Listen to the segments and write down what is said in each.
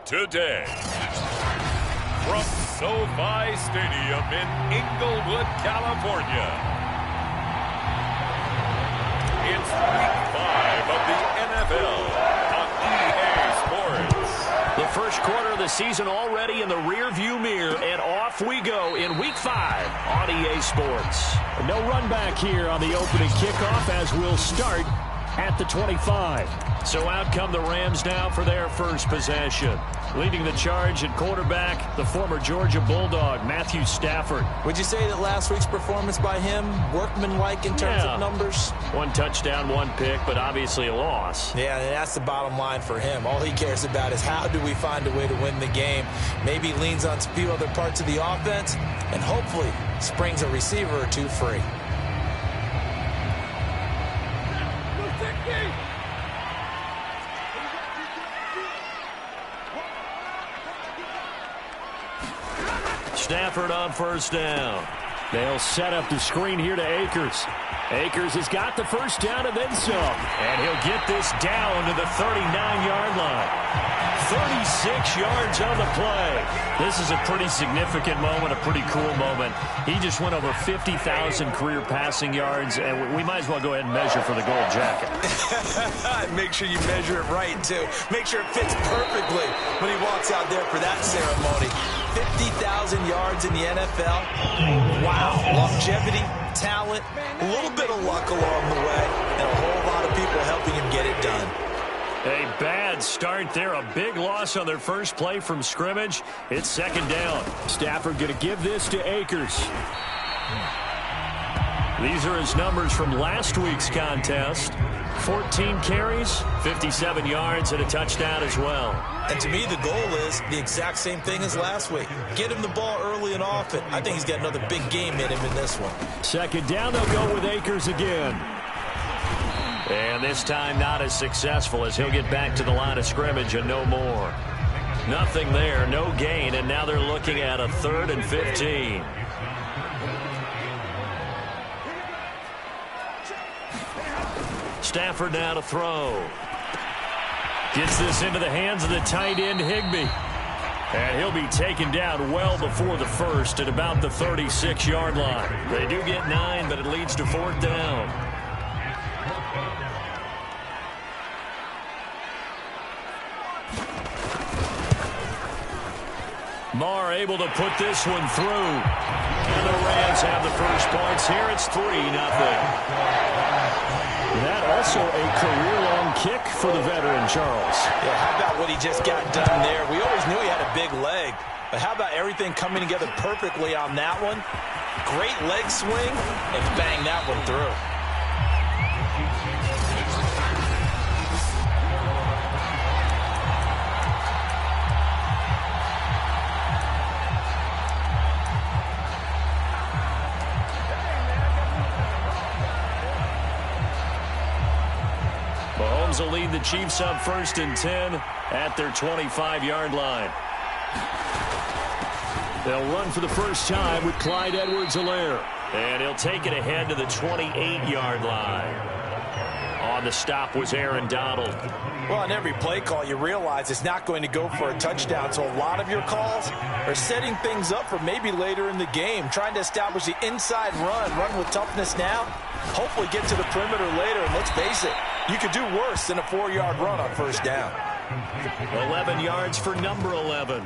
today. From SoFi Stadium in Inglewood, California, it's Week 5 of the NFL on EA Sports. The first quarter of the season already in the rearview mirror, and off we go in Week 5 on EA Sports. No run back here on the opening kickoff as we'll start at the 25. So out come the Rams now for their first possession. Leading the charge at quarterback, the former Georgia Bulldog, Matthew Stafford. Would you say that last week's performance by him, workmanlike in terms of numbers? 1 touchdown, 1 pick, but obviously a loss. Yeah, and that's the bottom line for him. All he cares about is how do we find a way to win the game. Maybe leans on a few other parts of the offense, and hopefully springs a receiver or two free. Stafford on first down. They'll set up the screen here to Akers. Akers has got the first down and then some. And he'll get this down to the 39-yard line. 36 yards on the play. This is a pretty significant moment, a pretty cool moment. He just went over 50,000 career passing yards, and we might as well go ahead and measure for the gold jacket. Make sure you measure it right, too. Make sure it fits perfectly when he walks out there for that ceremony. 50,000 yards in the NFL. Wow. Longevity, talent, a little bit of luck along the way, and a whole lot of people helping him get it done. A bad start there. A big loss on their first play from scrimmage. It's second down. Stafford going to give this to Akers. These are his numbers from last week's contest. 14 carries, 57 yards, and a touchdown as well. And to me, the goal is the exact same thing as last week. Get him the ball early and often. I think he's got another big game in him in this one. Second down, they'll go with Akers again. And this time not as successful as he'll get back to the line of scrimmage and no more. Nothing there, no gain, and now they're looking at a 3rd and 15. Stafford now to throw. Gets this into the hands of the tight end, Higbee. And he'll be taken down well before the first at about the 36-yard line. They do get 9, but it leads to 4th down. Marr able to put this one through. And the Rams have the first points here. It's 3-0. That also a career-long kick for the veteran, Charles. Yeah, how about what he just got done there? We always knew he had a big leg. But how about everything coming together perfectly on that one? Great leg swing, and bang that one through. Mahomes will lead the Chiefs up 1st and 10 at their 25-yard line. They'll run for the first time with Clyde Edwards-Helaire. And he'll take it ahead to the 28-yard line. On the stop was Aaron Donald. Well, on every play call, you realize it's not going to go for a touchdown. So a lot of your calls are setting things up for maybe later in the game, trying to establish the inside run with toughness now, hopefully get to the perimeter later. And let's face it, you could do worse than a 4-yard run on first down. 11 yards for number 11.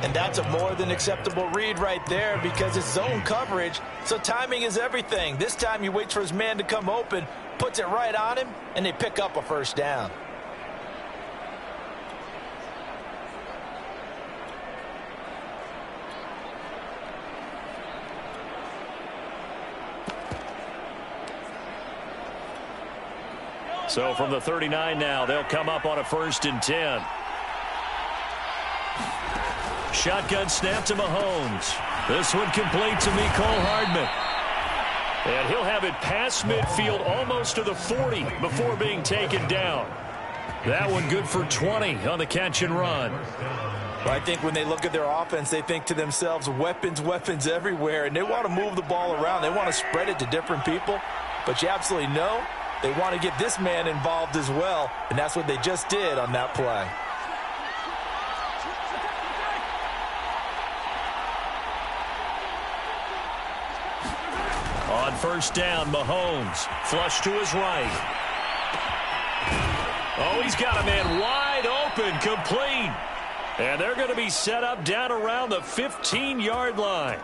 And that's a more than acceptable read right there because it's zone coverage, so timing is everything. This time he waits for his man to come open, puts it right on him, and they pick up a first down. So from the 39 now, they'll come up on a 1st and 10. Shotgun snap to Mahomes. This one complete to Mecole Hardman. And he'll have it past midfield almost to the 40 before being taken down. That one good for 20 on the catch and run. Well, I think when they look at their offense, they think to themselves, weapons, weapons everywhere, and they want to move the ball around. They want to spread it to different people. But you absolutely know they want to get this man involved as well, and that's what they just did on that play. On first down, Mahomes. Flush to his right. Oh, he's got a man wide open, complete. And they're going to be set up down around the 15-yard line.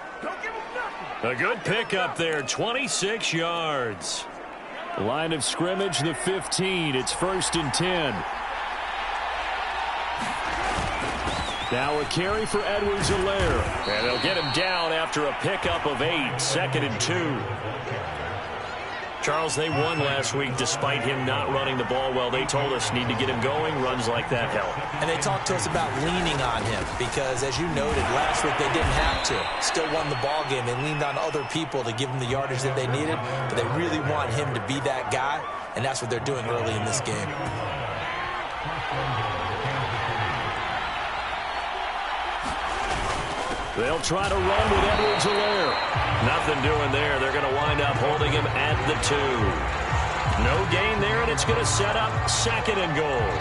A good pickup there, 26 yards. Line of scrimmage, the 15. It's 1st and 10. Now a carry for Edwards-Helaire. And they'll get him down after a pickup of 8, 2nd and 2. Charles, they won last week despite him not running the ball well. They told us need to get him going. Runs like that help. And they talked to us about leaning on him because, as you noted, last week they didn't have to. Still won the ball game. They leaned on other people to give them the yardage that they needed, but they really want him to be that guy, and that's what they're doing early in this game. They'll try to run with Edwards-Helaire. Nothing doing there. They're going to wind up holding him at the 2. No gain there, and it's going to set up 2nd and goal.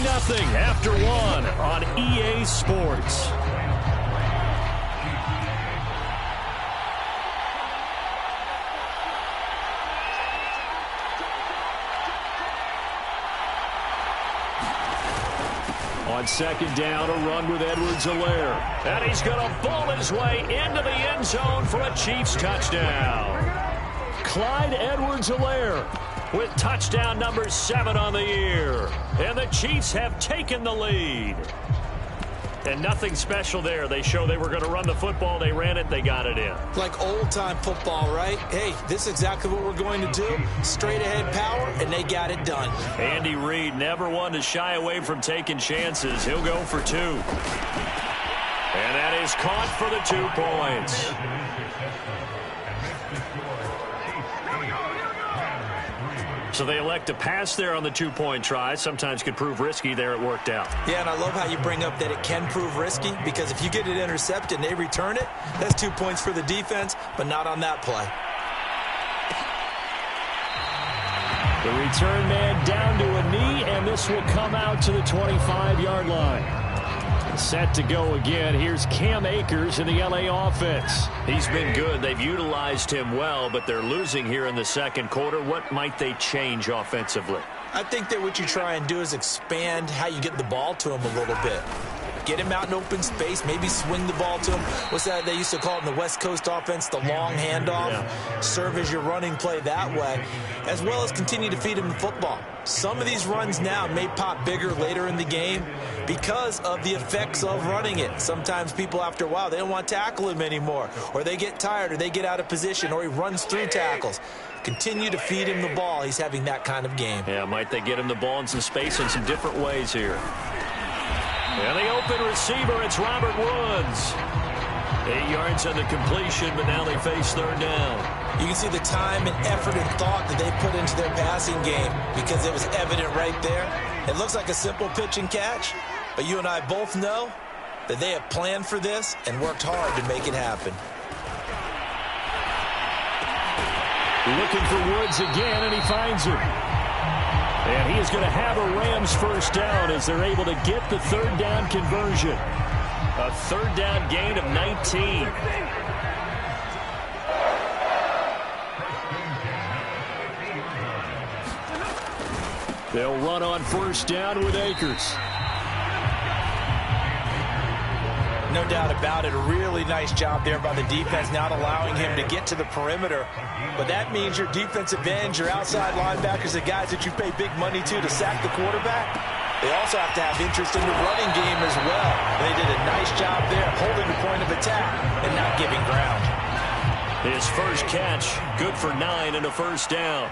Nothing after 1 on EA Sports. On 2nd down, a run with Edwards-Helaire. And he's going to ball his way into the end zone for a Chiefs touchdown. Clyde Edwards-Helaire with touchdown number 7 on the year. And the Chiefs have taken the lead. And nothing special there. They show they were going to run the football. They ran it. They got it in. Like old-time football, right? Hey, this is exactly what we're going to do. Straight-ahead power, and they got it done. Andy Reid never one to shy away from taking chances. He'll go for 2. And that is caught for the 2 points. So they elect to pass there on the 2-point try. Sometimes could prove risky. There it worked out. Yeah, and I love how you bring up that it can prove risky, because if you get it intercepted and they return it, that's 2 points for the defense, but not on that play. The return man down to a knee, and this will come out to the 25-yard line. Set to go again. Here's Cam Akers in the LA offense. He's been good. They've utilized him well, but they're losing here in the second quarter. What might they change offensively? I think that what you try and do is expand how you get the ball to him a little bit. Get him out in open space, maybe swing the ball to him. What's that they used to call it in the West Coast offense, the long handoff? Yeah. Serve as your running play that way, as well as continue to feed him the football. Some of these runs now may pop bigger later in the game because of the effects of running it. Sometimes people, after a while, they don't want to tackle him anymore, or they get tired, or they get out of position, or he runs through tackles. Continue to feed him the ball. He's having that kind of game. Yeah, might they get him the ball in some space in some different ways here. And the open receiver, it's Robert Woods. 8 yards on the completion, but now they face 3rd down. You can see the time and effort and thought that they put into their passing game because it was evident right there. It looks like a simple pitch and catch, but you and I both know that they have planned for this and worked hard to make it happen. Looking for Woods again, and he finds him. And he is going to have a Rams 1st down as they're able to get the 3rd down conversion. A 3rd down gain of 19. They'll run on 1st down with Akers. No doubt about it. A really nice job there by the defense, not allowing him to get to the perimeter. But that means your defensive ends, your outside linebackers, the guys that you pay big money to sack the quarterback, they also have to have interest in the running game as well. They did a nice job there, holding the point of attack and not giving ground. His first catch, good for 9 and a 1st down.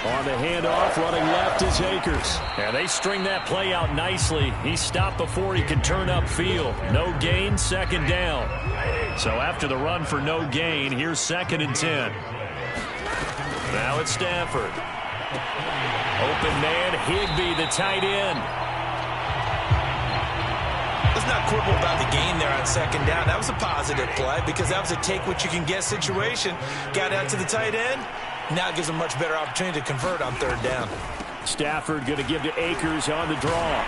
On the handoff, running left is Akers. And they string that play out nicely. He stopped before he could turn upfield. No gain, 2nd down. So after the run for no gain, here's 2nd and 10. Now it's Stafford. Open man, Higbee, the tight end. Let's not quibble about the gain there on 2nd down. That was a positive play because that was a take-what-you-can-get situation. Got out to the tight end, Now it gives them much better opportunity to convert on third down. Stafford going to give to Akers on the draw.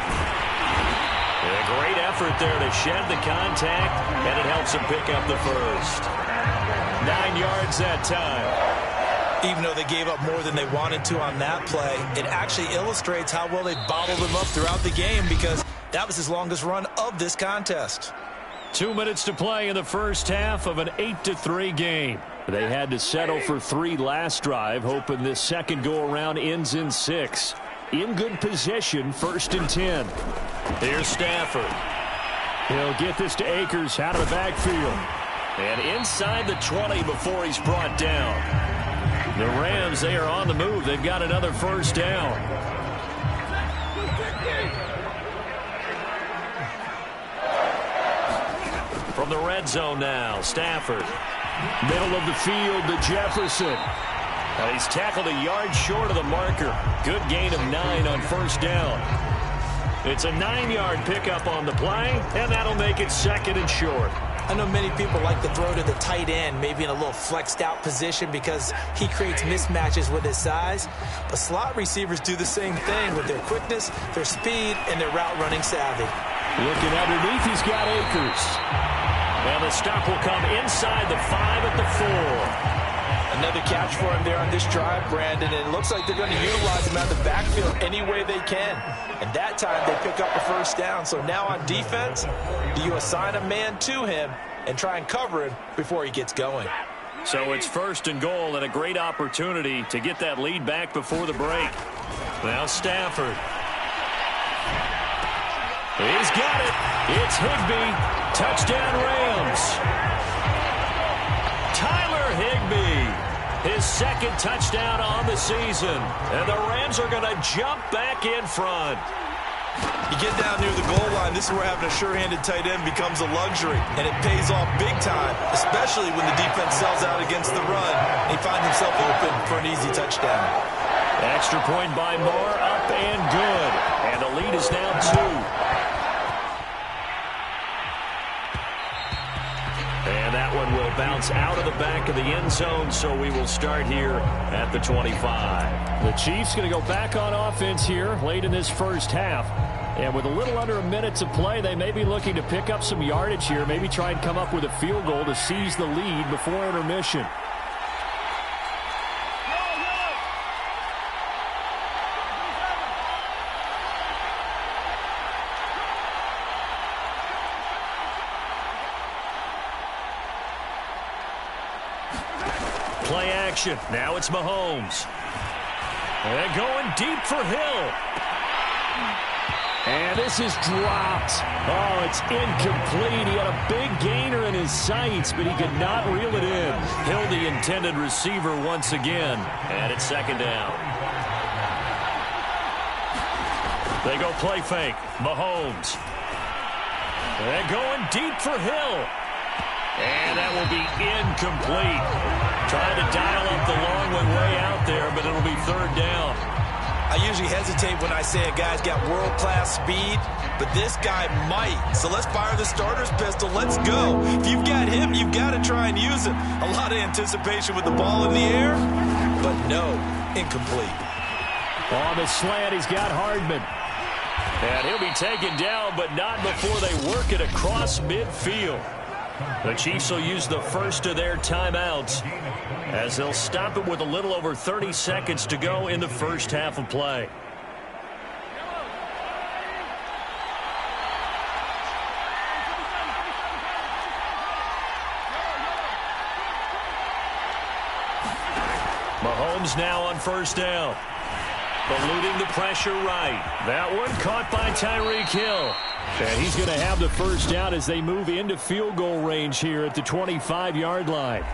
A great effort there to shed the contact, and it helps him pick up the first. 9 yards that time. Even though they gave up more than they wanted to on that play, it actually illustrates how well they bottled him up throughout the game, because that was his longest run of this contest. 2 minutes to play in the first half of an 8-3 game. They had to settle for 3 last drive, hoping this second go-around ends in 6. In good position, 1st and 10. Here's Stafford. He'll get this to Akers out of the backfield. And inside the 20 before he's brought down. The Rams, they are on the move. They've got another first down. From the red zone now, Stafford. Middle of the field to Jefferson. He's tackled a yard short of the marker. Good gain of 9 on first down. It's a 9-yard pickup on the play, and that'll make it 2nd and short. I know many people like to throw to the tight end, maybe in a little flexed out position because he creates mismatches with his size. But slot receivers do the same thing with their quickness, their speed, and their route running savvy. Looking underneath, he's got Akers. And the stop will come inside the 5 at the 4. Another catch for him there on this drive, Brandon, and it looks like they're going to utilize him out of the backfield any way they can. And that time they pick up a first down. So now on defense, do you assign a man to him and try and cover him before he gets going? So it's 1st and goal and a great opportunity to get that lead back before the break. Now Stafford. He's got it. It's Higbee. Touchdown Rams. Tyler Higbee. His 2nd touchdown on the season. And the Rams are going to jump back in front. You get down near the goal line, this is where having a sure-handed tight end becomes a luxury. And it pays off big time, especially when the defense sells out against the run. He finds himself open for an easy touchdown. Extra point by Moore, up and good. And the lead is now 2. And that one will bounce out of the back of the end zone, so we will start here at the 25. The Chiefs going to go back on offense here late in this first half. And with a little under a minute to play, they may be looking to pick up some yardage here, maybe try and come up with a field goal to seize the lead before intermission. Play action. Now it's Mahomes. And going deep for Hill. And this is dropped. Oh, it's incomplete. He had a big gainer in his sights, but he could not reel it in. Hill, the intended receiver once again. And it's 2nd down. They go play fake. Mahomes. And going deep for Hill. And that will be incomplete. Trying to dial up the long way out there, but it'll be 3rd down. I usually hesitate when I say a guy's got world-class speed, but this guy might. So let's fire the starter's pistol. Let's go. If you've got him, you've got to try and use him. A lot of anticipation with the ball in the air, but no, incomplete. On the slant, he's got Hardman. And he'll be taken down, but not before they work it across midfield. The Chiefs will use the first of their timeouts as they'll stop it with a little over 30 seconds to go in the first half of play. Mahomes now on first down. Eluding the pressure right. That one caught by Tyreek Hill. And he's going to have the first down as they move into field goal range here at the 25-yard line.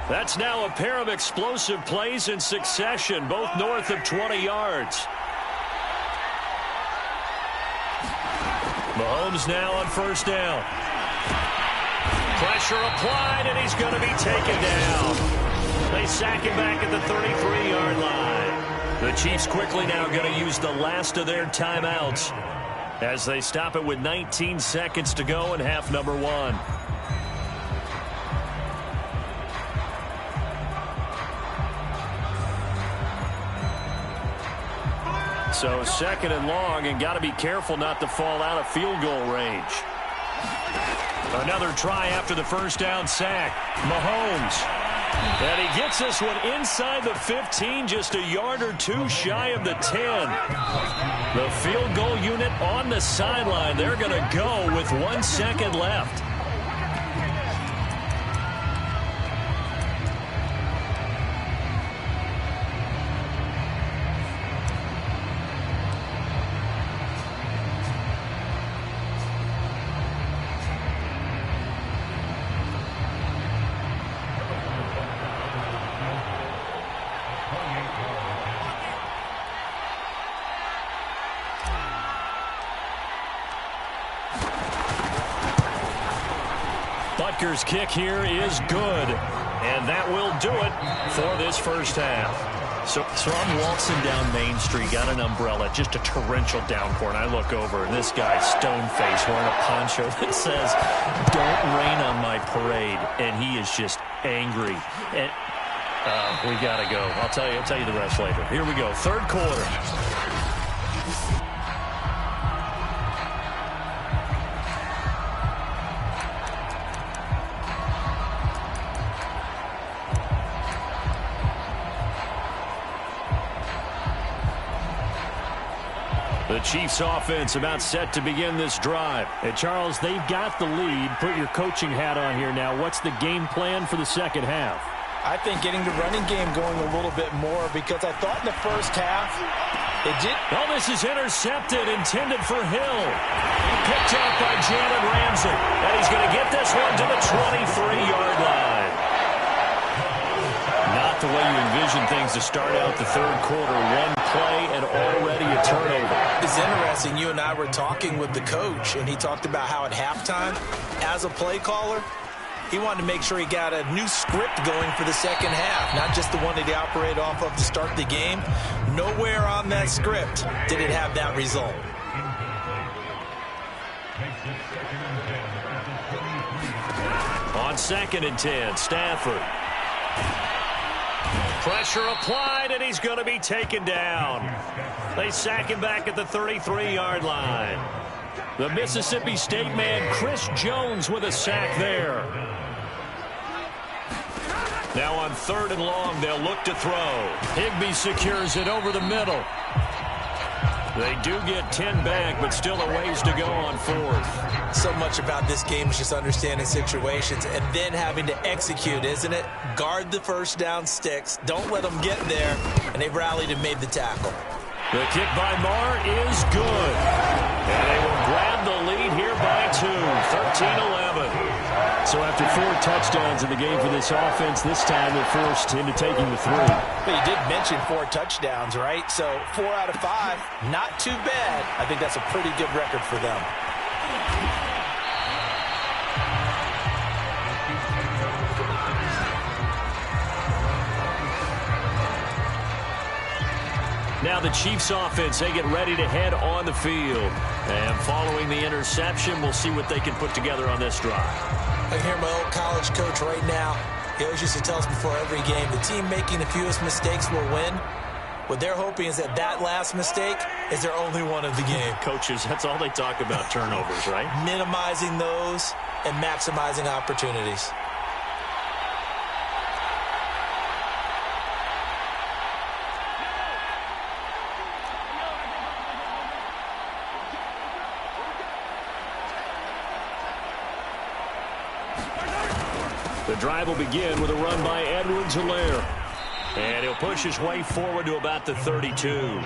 That's now a pair of explosive plays in succession, both north of 20 yards. Mahomes now on first down. Pressure applied, and he's going to be taken down. They sack him back at the 33-yard line. The Chiefs quickly now going to use the last of their timeouts as they stop it with 19 seconds to go in half number 1. So 2nd and long, and got to be careful not to fall out of field goal range. Another try after the first down sack. Mahomes. And he gets this one inside the 15, just a yard or two shy of the 10. The field goal unit on the sideline. They're going to go with 1 second left. Butker's kick here is good, and that will do it for this first half. So I'm waltzing down Main Street, got an umbrella, just a torrential downpour, and I look over, and this guy, stone-faced, wearing a poncho that says, "Don't rain on my parade," and he is just angry. And we got to go. I'll tell you the rest later. Here we go, third quarter. The Chiefs offense about set to begin this drive. And Charles, they've got the lead. Put your coaching hat on here now. What's the game plan for the second half? I think getting the running game going a little bit more, because I thought in the first half it did. Oh, this is intercepted, intended for Hill. Picked out by Jalen Ramsey. And he's going to get this one to the 23-yard line. Not the way you envision things to start out the third quarter. One play and already a turnover. It's interesting. You and I were talking with the coach, and he talked about how at halftime, as a play caller, he wanted to make sure he got a new script going for the second half, not just the one that he operated off of to start the game. Nowhere on that script did it have that result. On 2nd and 10, Stafford. Pressure applied, and he's going to be taken down. They sack him back at the 33-yard line. The Mississippi State man, Chris Jones, with a sack there. Now on 3rd and long, they'll look to throw. Higbee secures it over the middle. They do get 10 back, but still a ways to go on 4th. So much about this game is just understanding situations and then having to execute, isn't it? Guard the first down sticks. Don't let them get there. And they've rallied and made the tackle. The kick by Marr is good. And they will grab the lead here by 2, 13-11. So after 4 touchdowns in the game for this offense, this time they're forced into taking the 3. But you did mention 4 touchdowns, right? So 4 out of 5, not too bad. I think that's a pretty good record for them. Now the Chiefs offense, they get ready to head on the field. And following the interception, we'll see what they can put together on this drive. I hear my old college coach right now. He always used to tell us before every game, the team making the fewest mistakes will win. What they're hoping is that last mistake is their only one of the game. Coaches, that's all they talk about, turnovers, right? Minimizing those and maximizing opportunities. The drive will begin with a run by Edwards-Helaire. And he'll push his way forward to about the 32.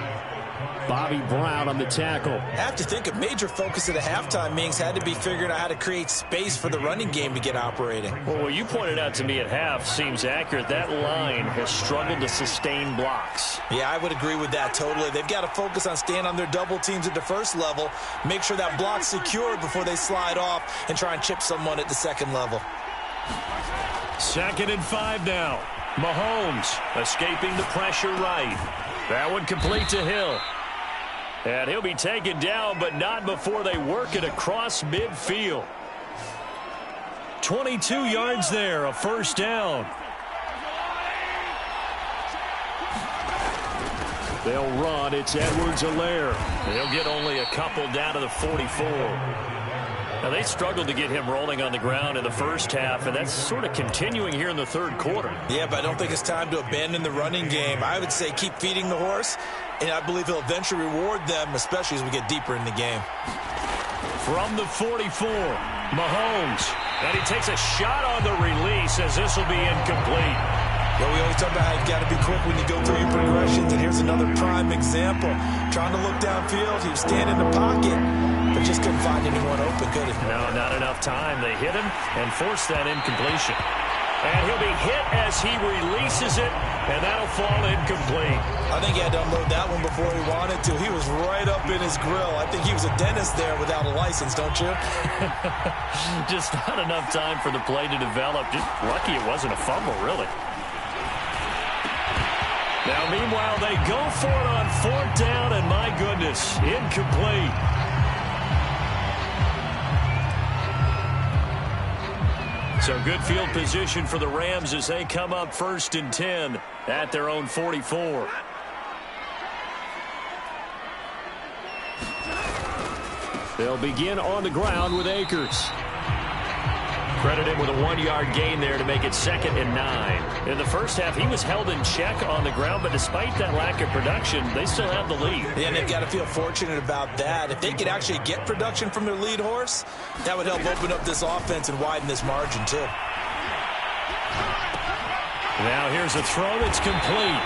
Bobby Brown on the tackle. I have to think a major focus at the halftime meetings had to be figuring out how to create space for the running game to get operating. Well, what you pointed out to me at half seems accurate. That line has struggled to sustain blocks. Yeah, I would agree with that totally. They've got to focus on staying on their double teams at the first level, make sure that block's secured before they slide off and try and chip someone at the second level. 2nd and 5 now. Mahomes escaping the pressure right. That one complete to Hill. And he'll be taken down, but not before they work it across midfield. 22 yards there, a first down. They'll run. It's Edwards-Helaire. They'll get only a couple down to the 44. Now, they struggled to get him rolling on the ground in the first half, and that's sort of continuing here in the third quarter. Yeah, but I don't think it's time to abandon the running game. I would say keep feeding the horse, and I believe he'll eventually reward them, especially as we get deeper in the game. From the 44, Mahomes. And he takes a shot on the release as this will be incomplete. Well, we always talk about how you've got to be quick when you go through your progressions, and here's another prime example. Trying to look downfield, he was standing in the pocket, but just couldn't find anyone open, could he? No, not enough time. They hit him and forced that incompletion. And he'll be hit as he releases it, and that'll fall incomplete. I think he had to unload that one before he wanted to. He was right up in his grill. I think he was a dentist there without a license, don't you? Just not enough time for the play to develop. Just lucky it wasn't a fumble, really. Now, meanwhile, they go for it on fourth down, and my goodness, incomplete. So good field position for the Rams as they come up 1st and 10 at their own 44. They'll begin on the ground with Akers. Credited with a 1-yard gain there to make it 2nd and 9. In the first half, he was held in check on the ground, but despite that lack of production, they still have the lead. Yeah, and they've got to feel fortunate about that. If they could actually get production from their lead horse, that would help open up this offense and widen this margin, too. Now here's a throw that's complete.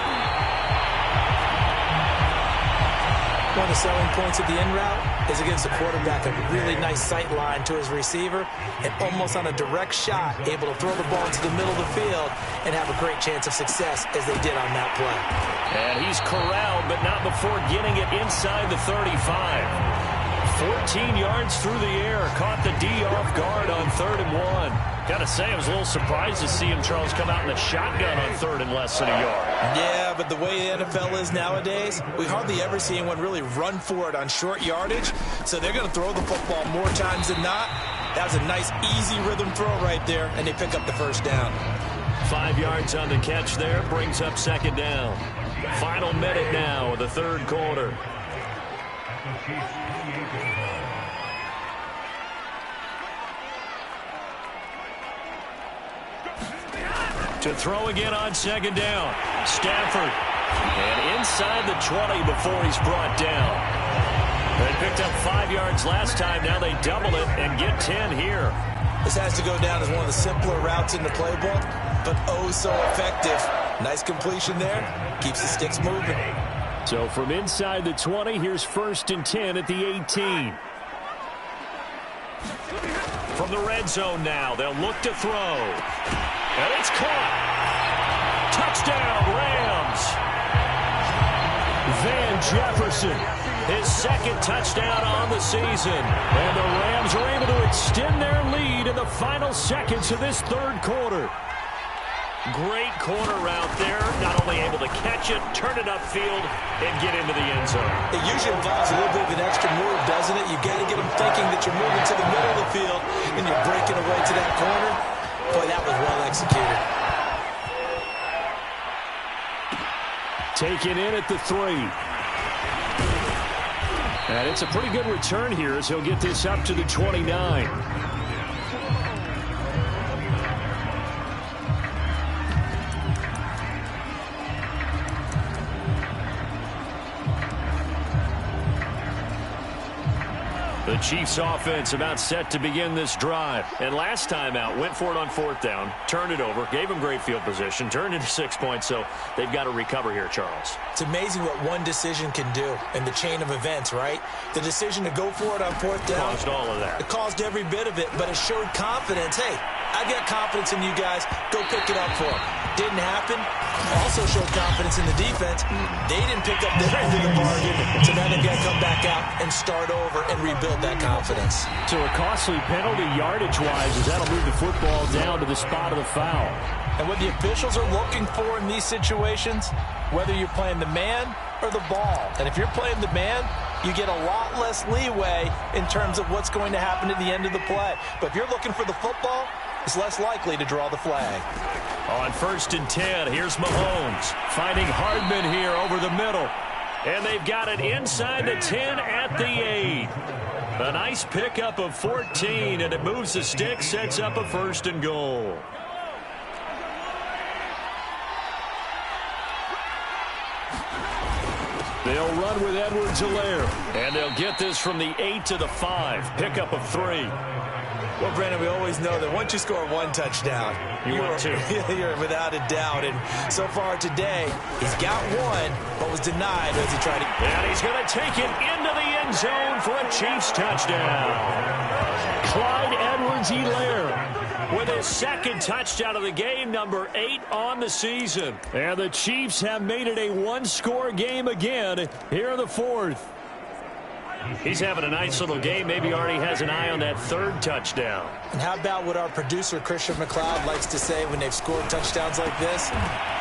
One of the selling points of the in route is against the quarterback, a really nice sight line to his receiver, and almost on a direct shot, able to throw the ball into the middle of the field and have a great chance of success as they did on that play. And he's corralled, but not before getting it inside the 35. 14 yards through the air, caught the D off guard on 3rd and 1. Gotta say, I was a little surprised to see him, Charles, come out in a shotgun on 3rd and less than a yard. Yeah, but the way the NFL is nowadays, we hardly ever see anyone really run for it on short yardage, so they're going to throw the football more times than not. That was a nice, easy rhythm throw right there, and they pick up the first down. 5 yards on the catch there, brings up 2nd down. Final minute now of the 3rd quarter. To throw again on 2nd down. Stafford. And inside the 20 before he's brought down. They picked up 5 yards last time. Now they double it and get 10 here. This has to go down as one of the simpler routes in the playbook, but oh so effective. Nice completion there. Keeps the sticks moving. So from inside the 20, here's 1st and 10 at the 18. From the red zone now, they'll look to throw. And it's caught. Touchdown, Rams. Van Jefferson, his 2nd touchdown on the season. And the Rams are able to extend their lead in the final seconds of this 3rd quarter. Great corner route there. Not only able to catch it, turn it upfield, and get into the end zone. It usually involves a little bit of an extra move, doesn't it? You got to get them thinking that you're moving to the middle of the field and you're breaking away to that corner. Boy, that was well executed. Taken in at the 3. And it's a pretty good return here as he'll get this up to the 29. The Chiefs offense about set to begin this drive. And last time out, went for it on 4th down, turned it over, gave them great field position, turned into 6 points, so they've got to recover here, Charles. It's amazing what one decision can do in the chain of events, right? The decision to go for it on 4th down. Caused all of that. It caused every bit of it, but it showed confidence. Hey, I got confidence in you guys. Go pick it up for them. Didn't happen. Also showed confidence in the defense. They didn't pick up their end of the bargain, so now they've got to come back out and start over and rebuild that confidence. So a costly penalty yardage-wise as that'll move the football down to the spot of the foul. And what the officials are looking for in these situations, whether you're playing the man or the ball. And if you're playing the man, you get a lot less leeway in terms of what's going to happen at the end of the play. But if you're looking for the football, it's less likely to draw the flag. On 1st and 10, here's Mahomes. Finding Hardman here over the middle. And they've got it inside the 10 at the 8. A nice pickup of 14, and it moves the stick, sets up a 1st and goal. They'll run with Edwards-Helaire, and they'll get this from the 8 to the 5. Pickup of 3. Well, Brandon, we always know that once you score 1 touchdown, you're without a doubt. And so far today, he's got 1, but was denied as he tried to. And he's going to take it into the end zone for a Chiefs touchdown. Clyde Edwards-Helaire with his 2nd touchdown of the game, number 8 on the season. And the Chiefs have made it a 1-score game again here in the 4th. He's having a nice little game. Maybe already has an eye on that 3rd touchdown. And how about what our producer, Christian McLeod, likes to say when they've scored touchdowns like this?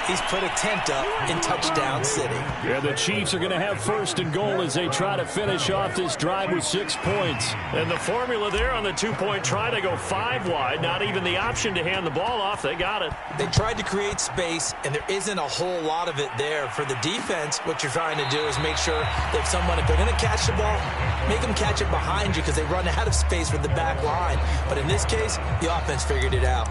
He's put a tent up in Touchdown City. Yeah, the Chiefs are going to have 1st and goal as they try to finish off this drive with 6 points. And the formula there on the 2-point try, they go 5 wide. Not even the option to hand the ball off. They got it. They tried to create space, and there isn't a whole lot of it there. For the defense, what you're trying to do is make sure that if they're going to catch the ball, make them catch it behind you because they run out of space with the back line. But in this case, the offense figured it out.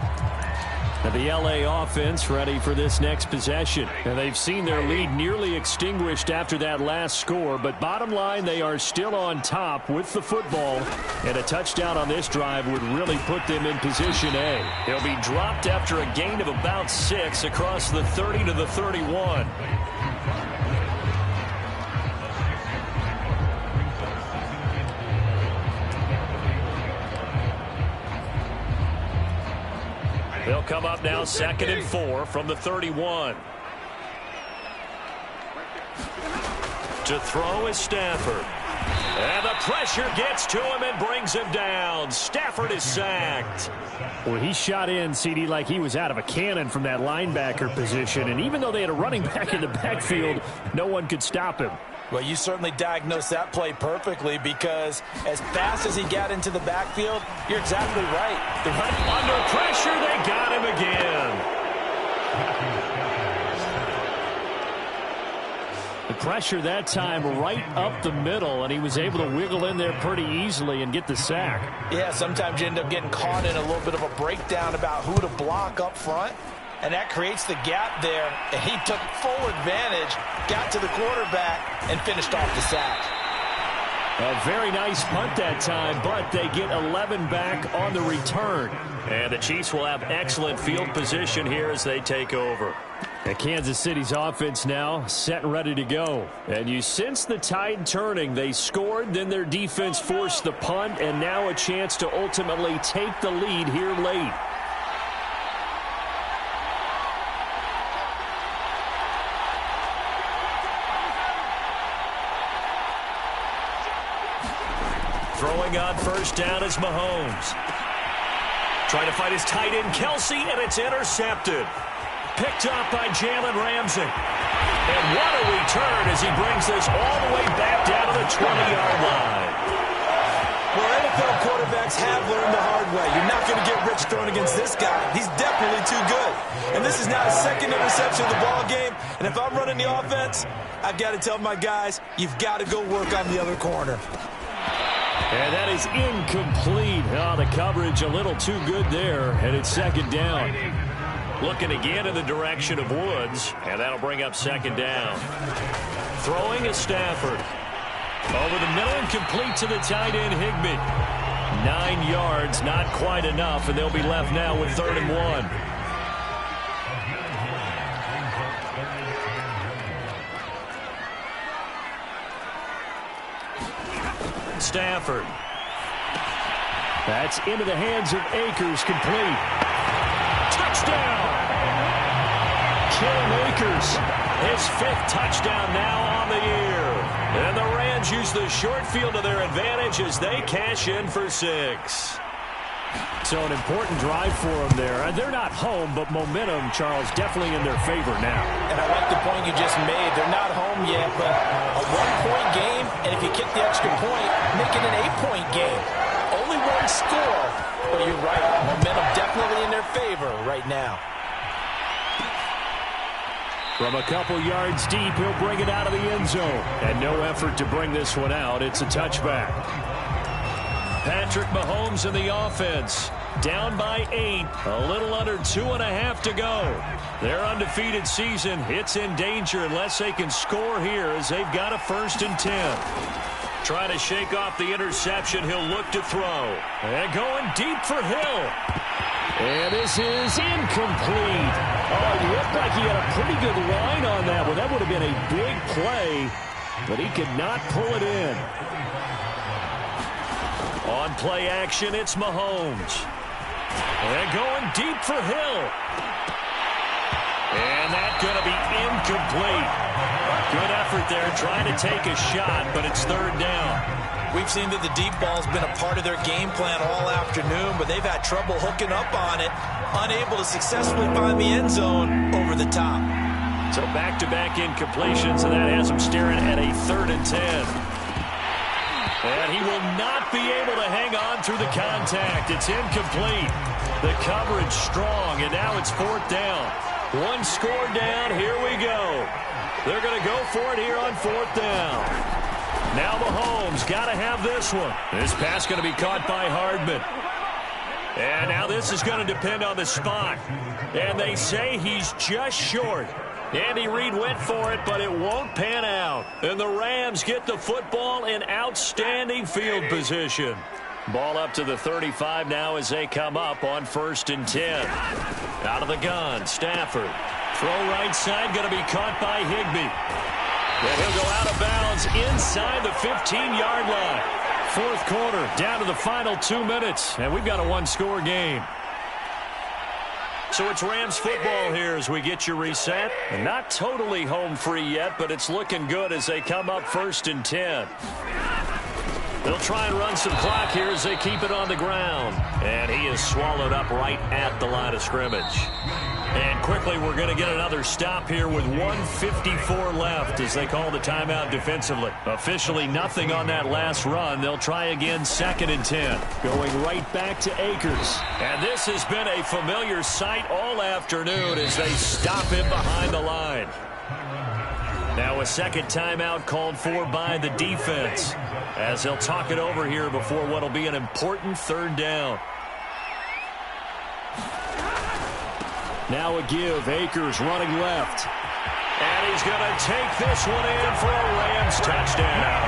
And the LA offense ready for this next possession. And they've seen their lead nearly extinguished after that last score. But bottom line, they are still on top with the football. And a touchdown on this drive would really put them in position A. He'll be dropped after a gain of about 6 across the 30 to the 31. They'll come up now 2nd and 4 from the 31. To throw is Stafford. And the pressure gets to him and brings him down. Stafford is sacked. Well, he shot in, CD, like he was out of a cannon from that linebacker position. And even though they had a running back in the backfield, no one could stop him. Well, you certainly diagnosed that play perfectly because as fast as he got into the backfield, you're exactly right. Under pressure, they got him again. The pressure that time right up the middle, and he was able to wiggle in there pretty easily and get the sack. Yeah, sometimes you end up getting caught in a little bit of a breakdown about who to block up front. And that creates the gap there. And he took full advantage, got to the quarterback, and finished off the sack. A very nice punt that time, but they get 11 back on the return. And the Chiefs will have excellent field position here as they take over. And Kansas City's offense now set and ready to go. And you sense the tide turning. They scored, then their defense forced the punt, and now a chance to ultimately take the lead here late. Throwing on 1st down is Mahomes. Trying to fight his tight end, Kelsey, and it's intercepted. Picked up by Jalen Ramsey. And what a return as he brings this all the way back down to the 20-yard line. Well, NFL quarterbacks have learned the hard way. You're not going to get rich throwing against this guy. He's definitely too good. And this is now his 2nd interception of the ball game. And if I'm running the offense, I've got to tell my guys, you've got to go work on the other corner. And that is incomplete. Oh, the coverage a little too good there, and it's 2nd down. Looking again in the direction of Woods, and that'll bring up 2nd down. Throwing is Stafford. Over the middle and complete to the tight end, Higbee. 9 yards, not quite enough, and they'll be left now with 3rd and 1. Stafford. That's into the hands of Akers, complete. Touchdown! Cam Akers. His 5th touchdown now on the year. And the Rams use the short field to their advantage as they cash in for 6. So an important drive for them there. They're not home, but momentum, Charles, definitely in their favor now. And I like the point you just made. They're not home yet, but a 1-point game, and if you kick the extra point, make it an 8-point game. Only 1 score, but you're right. Momentum definitely in their favor right now. From a couple yards deep, he'll bring it out of the end zone. And no effort to bring this one out. It's a touchback. Patrick Mahomes in the offense. Down by 8. A little under 2.5 to go. Their undefeated season, it's in danger unless they can score here as they've got a 1st and 10. Trying to shake off the interception. He'll look to throw. And going deep for Hill. And this is incomplete. Oh, it looked like he had a pretty good line on that one. That would have been a big play, but he could not pull it in. On play action, it's Mahomes. And going deep for Hill. And that's going to be incomplete. Good effort there trying to take a shot, but it's 3rd down. We've seen that the deep ball's been a part of their game plan all afternoon, but they've had trouble hooking up on it, unable to successfully find the end zone over the top. So back-to-back incompletions, and that has them staring at a 3rd and 10. And he will not be able to hang on through the contact. It's incomplete. The coverage strong, and now it's 4th down. 1 score down. Here we go. They're going to go for it here on 4th down. Now Mahomes got to have this one. This pass going to be caught by Hardman. And now this is going to depend on the spot. And they say he's just short. Andy Reid went for it, but it won't pan out. And the Rams get the football in outstanding field position. Ball up to the 35 now as they come up on 1st and 10. Out of the gun, Stafford. Throw right side, going to be caught by Higbee. And he'll go out of bounds inside the 15-yard line. 4th quarter, down to the final 2 minutes, and we've got a 1-score game. So it's Rams football here as we get you reset. And not totally home free yet, but it's looking good as they come up 1st and 10. They'll try and run some clock here as they keep it on the ground. And he is swallowed up right at the line of scrimmage. And quickly, we're going to get another stop here with 1:54 left as they call the timeout defensively. Officially nothing on that last run. They'll try again 2nd and 10. Going right back to Akers. And this has been a familiar sight all afternoon as they stop him behind the line. Now a 2nd timeout called for by the defense as they'll talk it over here before what will be an important 3rd down. Now a give. Akers running left. And he's going to take this one in for a Rams touchdown.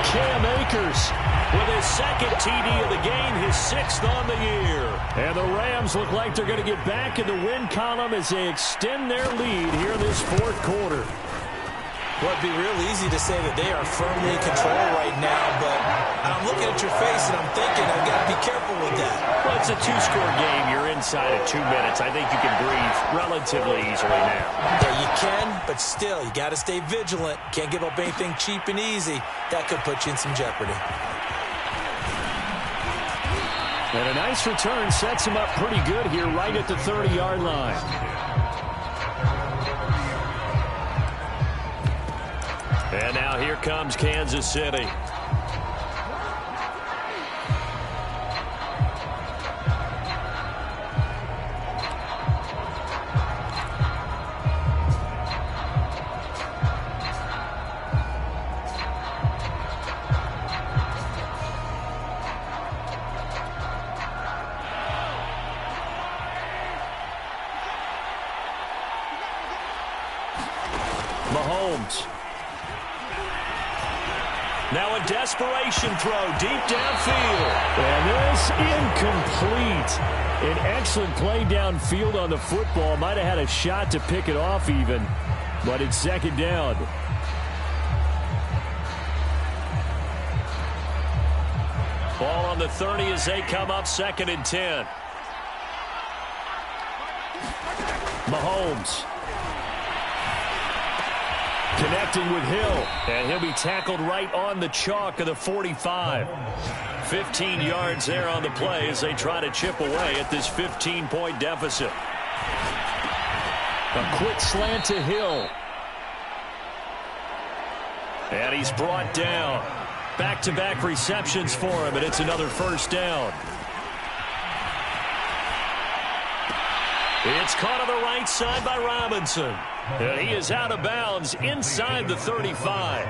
Cam Akers with his 2nd TD of the game, his 6th on the year. And the Rams look like they're going to get back in the win column as they extend their lead here in this 4th quarter. Well, it'd be real easy to say that they are firmly in control right now, but I'm looking at your face and I'm thinking I've got to be careful with that. Well, it's a 2-score game. You're inside of 2 minutes. I think you can breathe relatively easily now. Yeah, you can, but still, you got to stay vigilant. Can't give up anything cheap and easy. That could put you in some jeopardy. And a nice return sets him up pretty good here right at the 30-yard line. And now here comes Kansas City. Mahomes. Now a desperation throw deep downfield. And this incomplete. An excellent play downfield on the football. Might have had a shot to pick it off even, but it's 2nd down. Ball on the 30 as they come up 2nd and 10. Mahomes. Connecting with Hill, and he'll be tackled right on the chalk of the 45. 15 yards there on the play as they try to chip away at this 15-point deficit. A quick slant to Hill. And he's brought down. Back-to-back receptions for him, and it's another 1st down. It's caught on the right side by Robinson. And he is out of bounds inside the 35.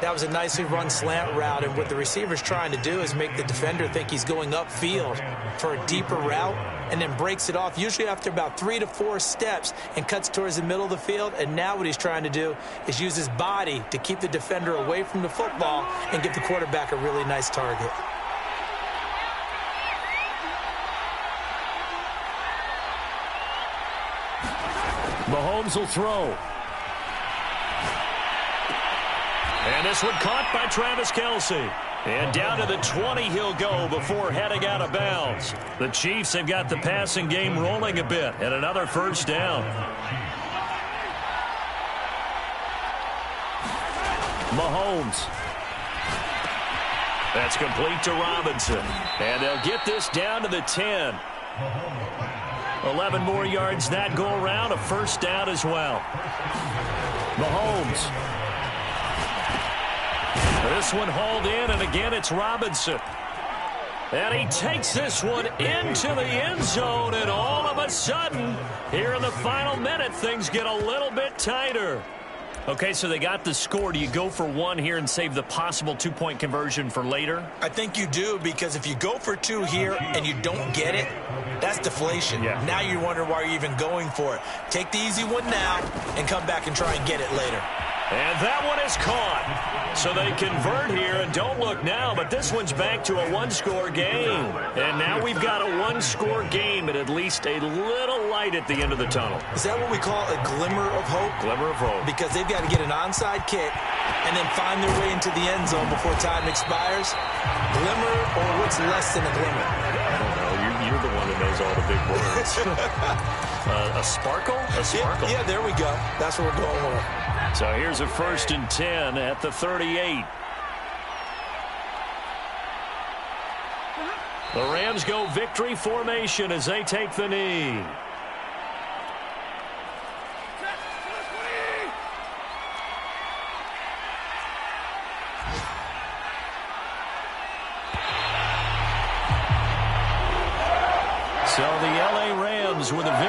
That was a nicely run slant route, and what the receiver's trying to do is make the defender think he's going upfield for a deeper route, and then breaks it off, usually after about 3 to 4 steps, and cuts towards the middle of the field. And now what he's trying to do is use his body to keep the defender away from the football and give the quarterback a really nice target. Mahomes will throw. And this one caught by Travis Kelce. And down to the 20 he'll go before heading out of bounds. The Chiefs have got the passing game rolling a bit, and another first down. Mahomes. That's complete to Robinson. And they'll get this down to the 10. 11 more yards that go around, a first down as well. Mahomes. This one hauled in, and again it's Robinson. And he takes this one into the end zone, and all of a sudden, here in the final minute, things get a little bit tighter. Okay, so they got the score. Do you go for one here and save the possible two-point conversion for later? I think you do, because if you go for 2 here and you don't get it, that's deflation. Yeah. Now you wonder why you're even going for it. Take the easy one now and come back and try and get it later. And that one is caught. So they convert here, and don't look now, but this one's back to a one-score game. And now we've got a one-score game and at least a little light at the end of the tunnel. Is that what we call a glimmer of hope? Glimmer of hope. Because they've got to get an onside kick and then find their way into the end zone before time expires. Glimmer, or what's less than a glimmer? I don't know. You're the one that knows all the big words. A sparkle? A sparkle. Yeah, there we go. That's what we're going with. So here's a 1st and 10 at the 38. The Rams go victory formation as they take the knee. So the LA Rams with a victory.